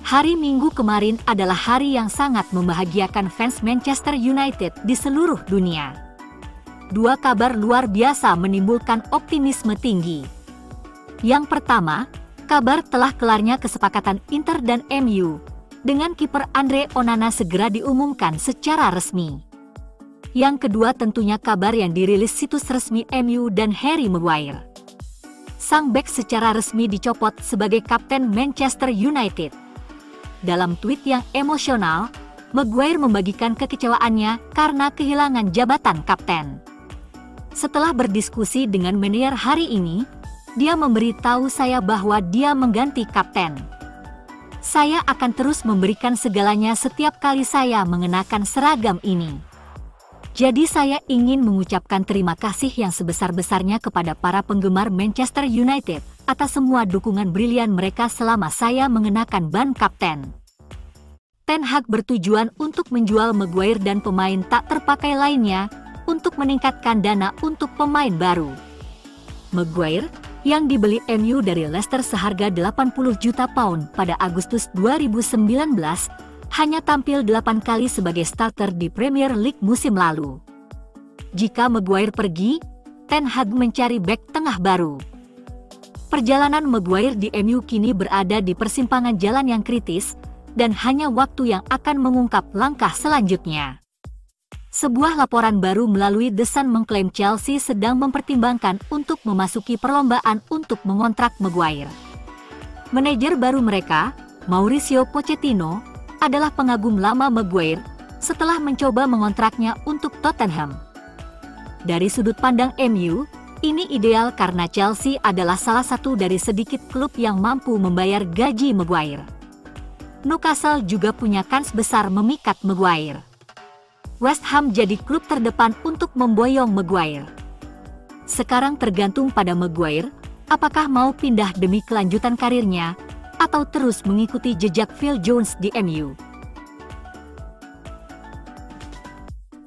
Hari Minggu kemarin adalah hari yang sangat membahagiakan fans Manchester United di seluruh dunia. Dua kabar luar biasa menimbulkan optimisme tinggi. Yang pertama, kabar telah kelarnya kesepakatan Inter dan MU, dengan kiper Andre Onana segera diumumkan secara resmi. Yang kedua tentunya kabar yang dirilis situs resmi MU dan Harry Maguire. Sang bek secara resmi dicopot sebagai kapten Manchester United. Dalam tweet yang emosional, Maguire membagikan kekecewaannya karena kehilangan jabatan kapten. Setelah berdiskusi dengan manajer hari ini, dia memberitahu saya bahwa dia mengganti kapten. Saya akan terus memberikan segalanya setiap kali saya mengenakan seragam ini. Jadi saya ingin mengucapkan terima kasih yang sebesar-besarnya kepada para penggemar Manchester United atas semua dukungan brilian mereka selama saya mengenakan ban kapten. Ten Hag bertujuan untuk menjual Maguire dan pemain tak terpakai lainnya untuk meningkatkan dana untuk pemain baru. Maguire, yang dibeli MU dari Leicester seharga 80 juta pound pada Agustus 2019, hanya tampil 8 kali sebagai starter di Premier League musim lalu. Jika Maguire pergi, Ten Hag mencari bek tengah baru. Perjalanan Maguire di MU kini berada di persimpangan jalan yang kritis, dan hanya waktu yang akan mengungkap langkah selanjutnya. Sebuah laporan baru melalui The Sun mengklaim Chelsea sedang mempertimbangkan untuk memasuki perlombaan untuk mengontrak Maguire. Manajer baru mereka, Mauricio Pochettino, adalah pengagum lama Maguire setelah mencoba mengontraknya untuk Tottenham. Dari sudut pandang MU, ini ideal karena Chelsea adalah salah satu dari sedikit klub yang mampu membayar gaji Maguire. Newcastle juga punya kans besar memikat Maguire. West Ham jadi klub terdepan untuk memboyong Maguire. Sekarang tergantung pada Maguire, apakah mau pindah demi kelanjutan karirnya, atau terus mengikuti jejak Phil Jones di MU.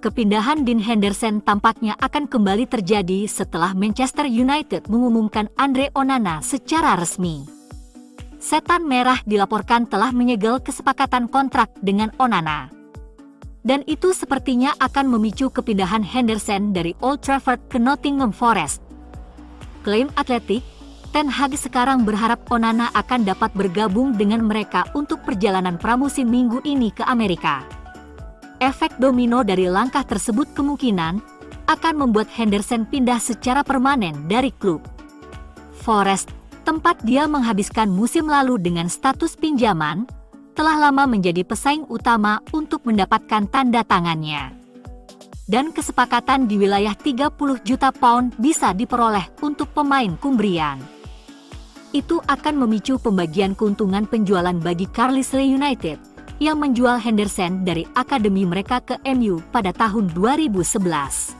Kepindahan Dean Henderson tampaknya akan kembali terjadi setelah Manchester United mengumumkan Andre Onana secara resmi. Setan Merah dilaporkan telah menyegel kesepakatan kontrak dengan Onana. Dan itu sepertinya akan memicu kepindahan Henderson dari Old Trafford ke Nottingham Forest. Klaim Athletic, Ten Hag sekarang berharap Onana akan dapat bergabung dengan mereka untuk perjalanan pramusim minggu ini ke Amerika. Efek domino dari langkah tersebut kemungkinan akan membuat Henderson pindah secara permanen dari klub Forest, tempat dia menghabiskan musim lalu dengan status pinjaman, telah lama menjadi pesaing utama untuk mendapatkan tanda tangannya. Dan kesepakatan di wilayah 30 juta pound bisa diperoleh untuk pemain Cumbrian. Itu akan memicu pembagian keuntungan penjualan bagi Carlisle United yang menjual Henderson dari akademi mereka ke MU pada tahun 2011.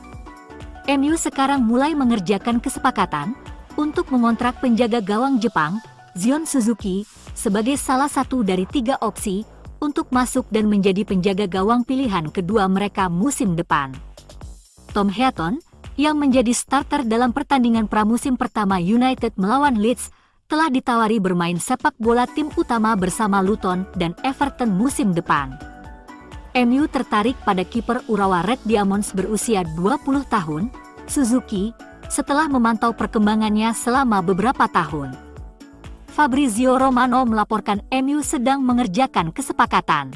MU sekarang mulai mengerjakan kesepakatan untuk mengontrak penjaga gawang Jepang, Zion Suzuki, sebagai salah satu dari 3 opsi untuk masuk dan menjadi penjaga gawang pilihan kedua mereka musim depan. Tom Heaton, yang menjadi starter dalam pertandingan pramusim pertama United melawan Leeds, telah ditawari bermain sepak bola tim utama bersama Luton dan Everton musim depan. MU tertarik pada kiper Urawa Red Diamonds berusia 20 tahun, Suzuki, setelah memantau perkembangannya selama beberapa tahun. Fabrizio Romano melaporkan MU sedang mengerjakan kesepakatan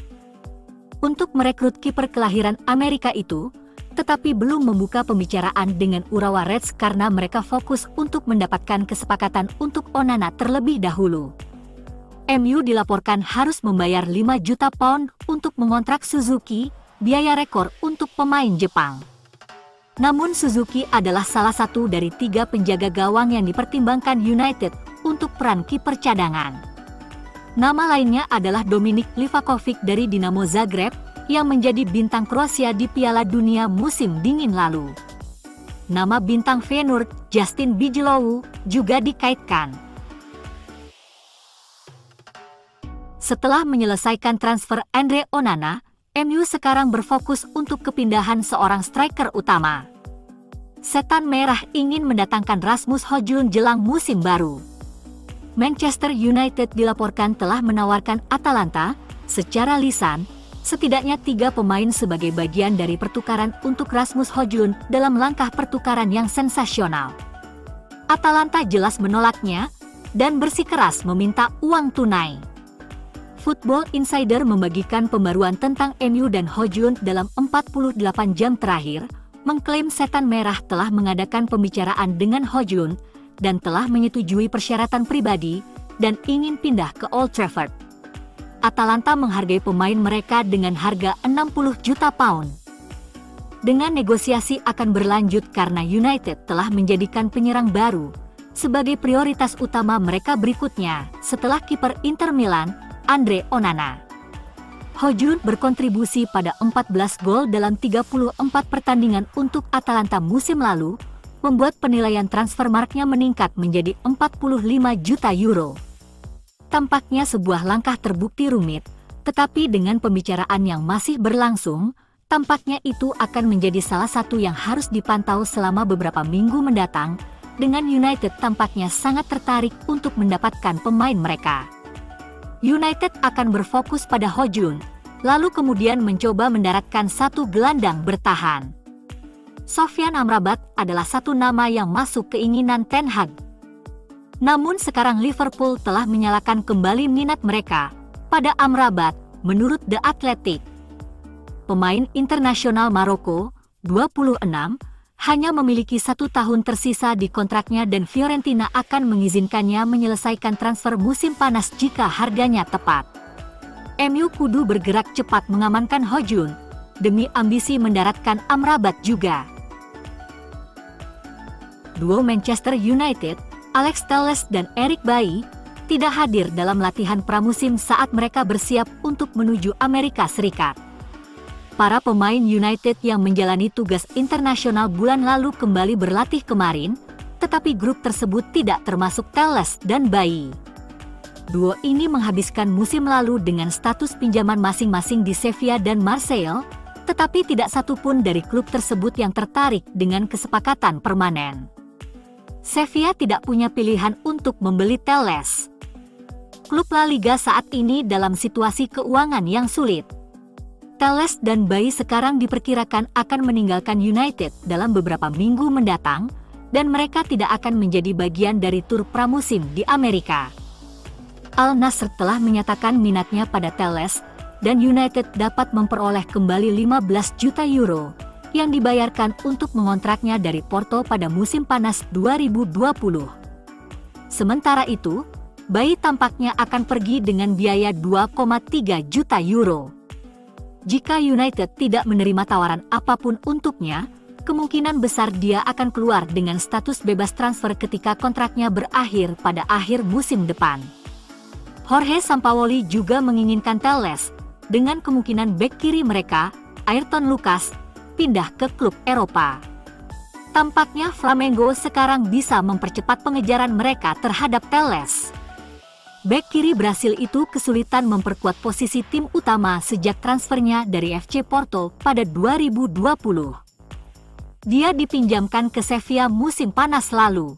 untuk merekrut kiper kelahiran Amerika itu, tetapi belum membuka pembicaraan dengan Urawa Reds karena mereka fokus untuk mendapatkan kesepakatan untuk Onana terlebih dahulu. MU dilaporkan harus membayar 5 juta pound untuk mengontrak Suzuki, biaya rekor untuk pemain Jepang. Namun Suzuki adalah salah satu dari 3 penjaga gawang yang dipertimbangkan United untuk peran kiper cadangan. Nama lainnya adalah Dominik Livakovic dari Dinamo Zagreb, yang menjadi bintang Kroasia di Piala Dunia musim dingin lalu. Nama bintang Feyenoord, Justin Bijlow, juga dikaitkan. Setelah menyelesaikan transfer Andre Onana, MU sekarang berfokus untuk kepindahan seorang striker utama. Setan Merah ingin mendatangkan Rasmus Højlund jelang musim baru. Manchester United dilaporkan telah menawarkan Atalanta secara lisan setidaknya 3 pemain sebagai bagian dari pertukaran untuk Rasmus Højlund dalam langkah pertukaran yang sensasional. Atalanta jelas menolaknya dan bersikeras meminta uang tunai. Football Insider membagikan pembaruan tentang MU dan Højlund dalam 48 jam terakhir, mengklaim Setan Merah telah mengadakan pembicaraan dengan Højlund dan telah menyetujui persyaratan pribadi dan ingin pindah ke Old Trafford. Atalanta menghargai pemain mereka dengan harga 60 juta pound. Dengan negosiasi akan berlanjut karena United telah menjadikan penyerang baru sebagai prioritas utama mereka berikutnya setelah kiper Inter Milan, Andre Onana. Højlund berkontribusi pada 14 gol dalam 34 pertandingan untuk Atalanta musim lalu, membuat penilaian transfermarktnya meningkat menjadi 45 juta euro. Tampaknya sebuah langkah terbukti rumit, tetapi dengan pembicaraan yang masih berlangsung, tampaknya itu akan menjadi salah satu yang harus dipantau selama beberapa minggu mendatang, dengan United tampaknya sangat tertarik untuk mendapatkan pemain mereka. United akan berfokus pada Højlund, lalu kemudian mencoba mendaratkan satu gelandang bertahan. Sofyan Amrabat adalah satu nama yang masuk keinginan Ten Hag. Namun sekarang Liverpool telah menyalakan kembali minat mereka pada Amrabat, menurut The Athletic. Pemain internasional Maroko, 26, hanya memiliki 1 tahun tersisa di kontraknya dan Fiorentina akan mengizinkannya menyelesaikan transfer musim panas jika harganya tepat. MU kudu bergerak cepat mengamankan Højlund demi ambisi mendaratkan Amrabat juga. Duo Manchester United, Alex Telles dan Eric Bailly, tidak hadir dalam latihan pramusim saat mereka bersiap untuk menuju Amerika Serikat. Para pemain United yang menjalani tugas internasional bulan lalu kembali berlatih kemarin, tetapi grup tersebut tidak termasuk Telles dan Bailly. Duo ini menghabiskan musim lalu dengan status pinjaman masing-masing di Sevilla dan Marseille, tetapi tidak satupun dari klub tersebut yang tertarik dengan kesepakatan permanen. Sevilla tidak punya pilihan untuk membeli Telles. Klub La Liga saat ini dalam situasi keuangan yang sulit. Telles dan Bailly sekarang diperkirakan akan meninggalkan United dalam beberapa minggu mendatang, dan mereka tidak akan menjadi bagian dari tur pramusim di Amerika. Al Nassr telah menyatakan minatnya pada Telles, dan United dapat memperoleh kembali 15 juta euro yang dibayarkan untuk mengontraknya dari Porto pada musim panas 2020. Sementara itu, Bailly tampaknya akan pergi dengan biaya 2,3 juta euro. Jika United tidak menerima tawaran apapun untuknya, kemungkinan besar dia akan keluar dengan status bebas transfer ketika kontraknya berakhir pada akhir musim depan. Jorge Sampaoli juga menginginkan Telles, dengan kemungkinan bek kiri mereka, Ayrton Lucas, pindah ke klub Eropa. Tampaknya Flamengo sekarang bisa mempercepat pengejaran mereka terhadap Telles. Bek kiri Brasil itu kesulitan memperkuat posisi tim utama sejak transfernya dari FC Porto pada 2020. Dia dipinjamkan ke Sevilla musim panas lalu.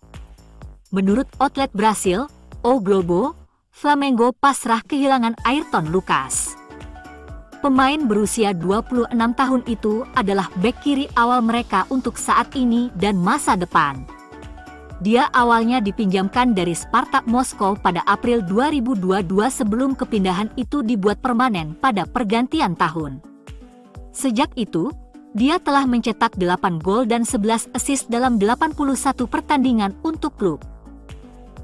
Menurut outlet Brasil, O Globo, Flamengo pasrah kehilangan Ayrton Lucas. Pemain berusia 26 tahun itu adalah bek kiri awal mereka untuk saat ini dan masa depan. Dia awalnya dipinjamkan dari Spartak Moskow pada April 2022 sebelum kepindahan itu dibuat permanen pada pergantian tahun. Sejak itu, dia telah mencetak 8 gol dan 11 assist dalam 81 pertandingan untuk klub.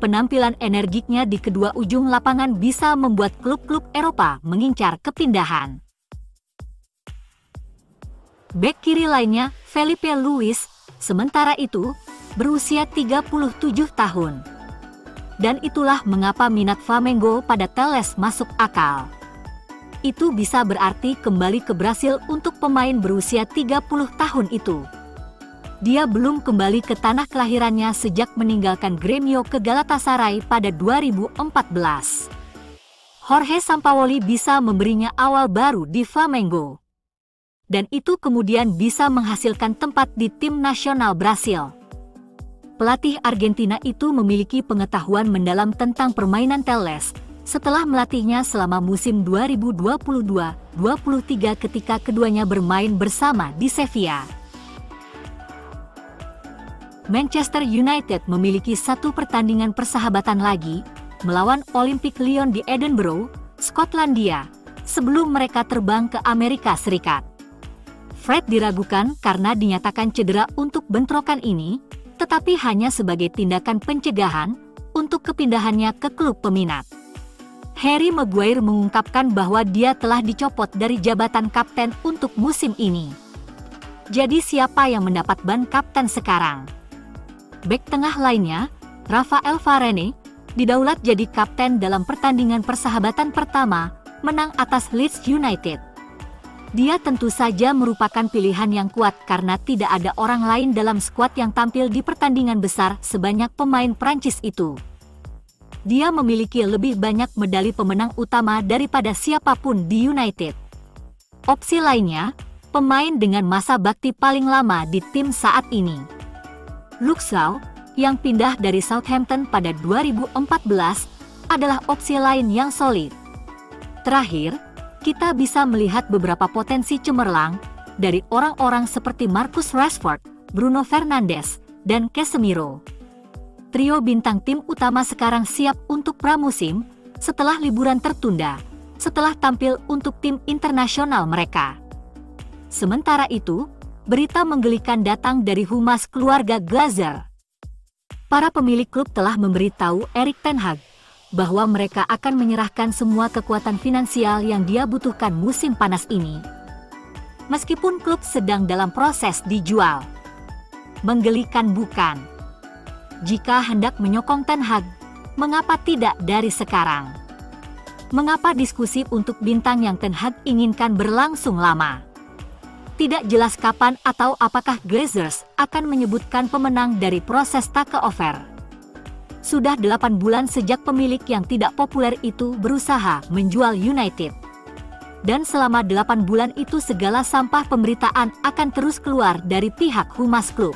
Penampilan energiknya di kedua ujung lapangan bisa membuat klub-klub Eropa mengincar kepindahan. Bek kiri lainnya, Felipe Luis, sementara itu, berusia 37 tahun. Dan itulah mengapa minat Flamengo pada Telles masuk akal. Itu bisa berarti kembali ke Brasil untuk pemain berusia 30 tahun itu. Dia belum kembali ke tanah kelahirannya sejak meninggalkan Gremio ke Galatasaray pada 2014. Jorge Sampaoli bisa memberinya awal baru di Flamengo. Dan itu kemudian bisa menghasilkan tempat di tim nasional Brasil. Pelatih Argentina itu memiliki pengetahuan mendalam tentang permainan Telles setelah melatihnya selama musim 2022-23 ketika keduanya bermain bersama di Sevilla. Manchester United memiliki satu pertandingan persahabatan lagi melawan Olympique Lyon di Edinburgh, Skotlandia, sebelum mereka terbang ke Amerika Serikat. Fred diragukan karena dinyatakan cedera untuk bentrokan ini, tetapi hanya sebagai tindakan pencegahan untuk kepindahannya ke klub peminat. Harry Maguire mengungkapkan bahwa dia telah dicopot dari jabatan kapten untuk musim ini. Jadi siapa yang mendapat ban kapten sekarang? Bek tengah lainnya, Rafael Varane, didaulat jadi kapten dalam pertandingan persahabatan pertama, menang atas Leeds United. Dia tentu saja merupakan pilihan yang kuat karena tidak ada orang lain dalam skuad yang tampil di pertandingan besar sebanyak pemain Prancis itu. Dia memiliki lebih banyak medali pemenang utama daripada siapapun di United. Opsi lainnya, pemain dengan masa bakti paling lama di tim saat ini. Luke Shaw, yang pindah dari Southampton pada 2014, adalah opsi lain yang solid. Terakhir, kita bisa melihat beberapa potensi cemerlang dari orang-orang seperti Marcus Rashford, Bruno Fernandes, dan Casemiro. Trio bintang tim utama sekarang siap untuk pramusim setelah liburan tertunda, setelah tampil untuk tim internasional mereka. Sementara itu, berita menggelikan datang dari humas keluarga Glazer. Para pemilik klub telah memberitahu Erik ten Hag bahwa mereka akan menyerahkan semua kekuatan finansial yang dia butuhkan musim panas ini. Meskipun klub sedang dalam proses dijual. Menggelikan bukan? Jika hendak menyokong ten Hag, mengapa tidak dari sekarang? Mengapa diskusi untuk bintang yang ten Hag inginkan berlangsung lama? Tidak jelas kapan atau apakah Glazers akan menyebutkan pemenang dari proses takeover. Sudah 8 bulan sejak pemilik yang tidak populer itu berusaha menjual United. Dan selama 8 bulan itu segala sampah pemberitaan akan terus keluar dari pihak humas klub.